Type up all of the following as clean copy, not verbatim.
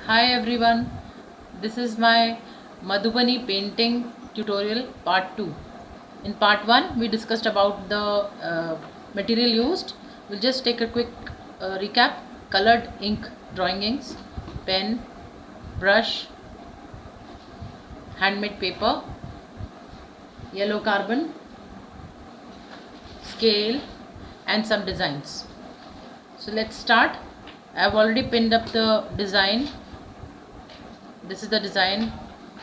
Hi everyone, this is my Madhubani painting tutorial part 2. In part 1 we discussed about the material used. We'll just take a quick recap. Colored ink drawing inks, pen, brush, handmade paper, yellow carbon, scale and some designs. So let's start. I've already pinned up the design. This is the design.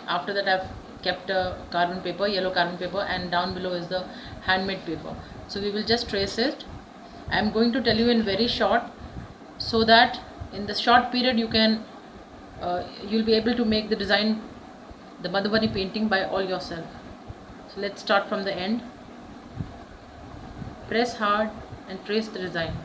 After that I've kept a carbon paper, yellow carbon paper, and down below is the handmade paper. So we will just trace it. I'm going to tell you in very short, so that in the short period you'll be able to make the design, the Madhubani painting by all yourself. So let's start from the end. Press hard and trace the design.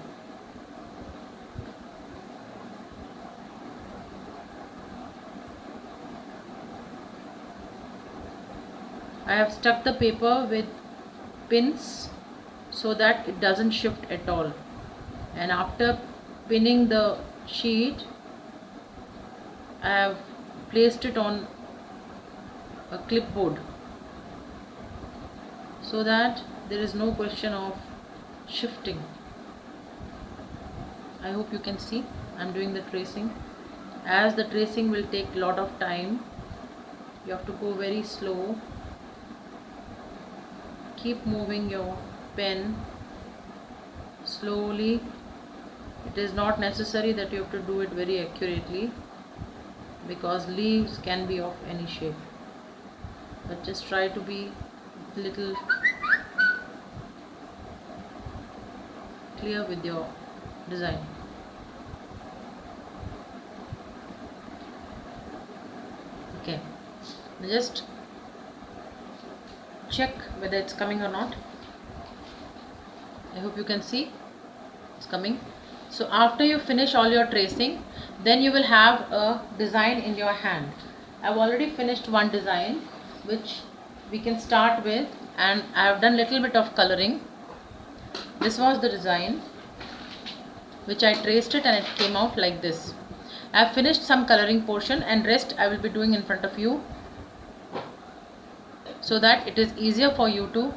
I have stuck the paper with pins so that it doesn't shift at all, and after pinning the sheet I have placed it on a clipboard so that there is no question of shifting. I hope you can see I'm doing the tracing. As the tracing will take a lot of time, you have to go very slow. Keep moving your pen slowly. It is not necessary that you have to do it very accurately, because leaves can be of any shape, but just try to be little clear with your design. Okay, now just check whether it's coming or not. I hope you can see it's coming. So after you finish all your tracing, then you will have a design in your hand. I've already finished one design which we can start with, and I have done little bit of coloring. This was the design which I traced it, and it came out like this. I have finished some coloring portion, and rest I will be doing in front of you so that it is easier for you to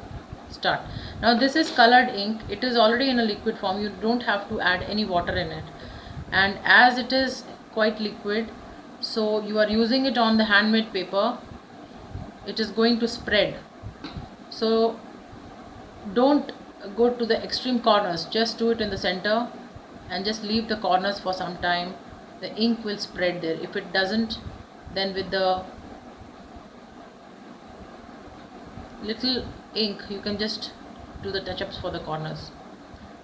start. Now this is colored ink. It is already in a liquid form. You don't have to add any water in it, and as it is quite liquid, so you are using it on the handmade paper, it is going to spread. So don't go to the extreme corners, just do it in the center and just leave the corners for some time. The ink will spread there. If it doesn't, then with the little ink you can just do the touch-ups for the corners.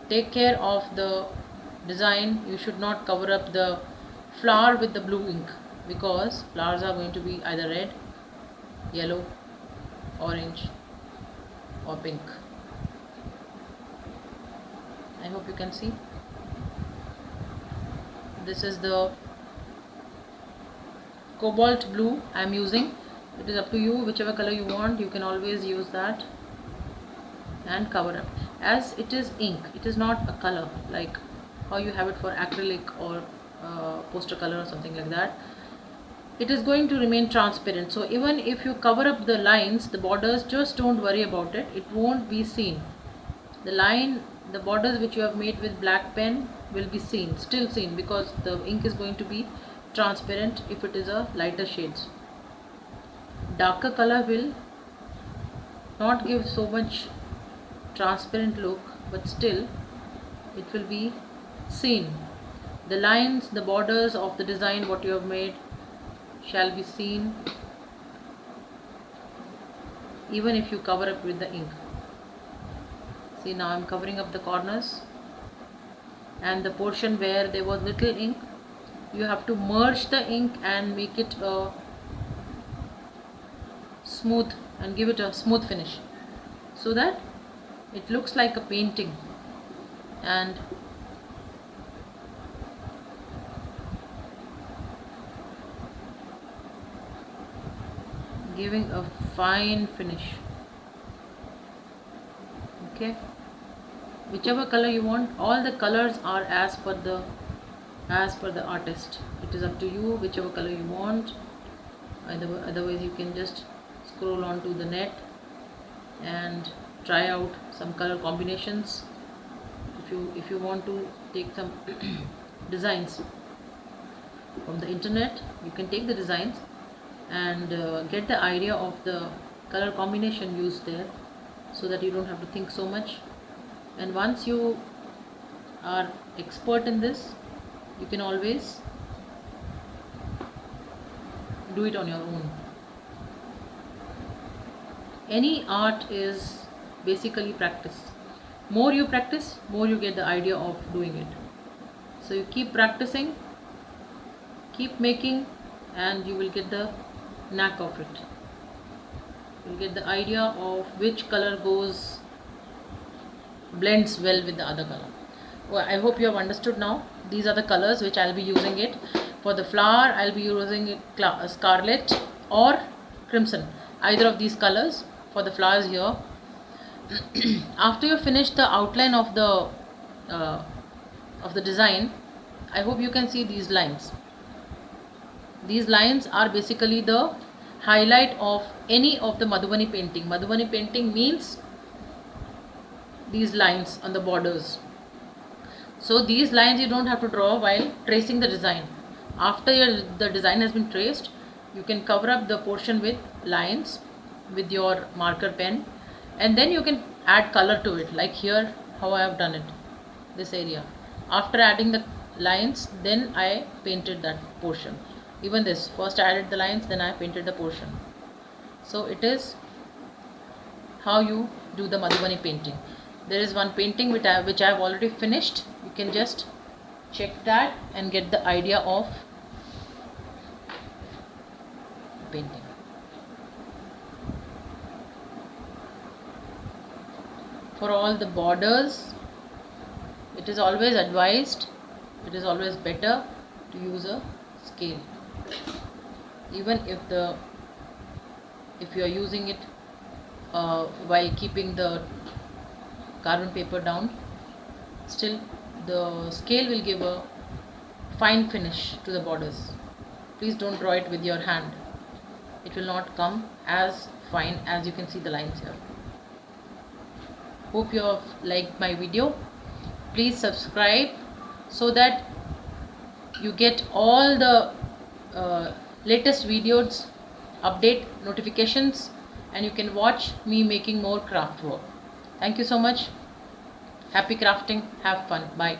Take care of the design. You should not cover up the flower with the blue ink, because flowers are going to be either red, yellow, orange or pink. I hope you can see. This is the cobalt blue I am using. It is up to you, whichever color you want, you can always use that and cover up. As it is ink, it is not a color like how you have it for acrylic or poster color or something like that. It is going to remain transparent, so even if you cover up the lines, the borders, just don't worry about it. It won't be seen. The line, the borders which you have made with black pen will be seen, still seen, because the ink is going to be transparent if it is a lighter shades. Darker color will not give so much transparent look, but still it will be seen. The lines, the borders of the design what you have made shall be seen even if you cover up with the ink. See, now I am covering up the corners, and the portion where there was little ink, you have to merge the ink and make it a smooth, and give it a smooth finish so that it looks like a painting, and giving a fine finish. Okay, whichever color you want. All the colors are as per the as per the artist. It is up to you whichever color you want. Otherwise you can just scroll on to the net and try out some color combinations. If you want to take some designs from the internet, you can take the designs and get the idea of the color combination used there, so that you don't have to think so much. And once you are expert in this, you can always do it on your own. Any art is basically practice. More you practice, more you get the idea of doing it. So you keep practicing, keep making, and you will get the knack of it. You'll get the idea of which color blends well with the other color. Well, I hope you have understood now. These are the colors which I'll be using it. For the flower, I'll be using scarlet or crimson, either of these colors for the flowers here. After you finish the outline of the design, I hope you can see these lines. These lines are basically the highlight of any of the Madhubani painting. Madhubani painting means these lines on the borders. So these lines you don't have to draw while tracing the design. After the design has been traced, you can cover up the portion with lines with your marker pen, and then you can add color to it, like here how I have done it, this area. After adding the lines, then I painted that portion. Even this, first I added the lines, then I painted the portion. So it is how you do the Madhubani painting. There is one painting which I have already finished. You can just check that and get the idea of painting. For all the borders, it is always advised, it is always better to use a scale. Even if you are using it while keeping the carbon paper down, still the scale will give a fine finish to the borders. Please don't draw it with your hand. It will not come as fine as you can see the lines here. Hope you have liked my video. Please subscribe so that you get all the latest videos, update notifications, and you can watch me making more craft work. Thank you so much. Happy crafting. Have fun. Bye.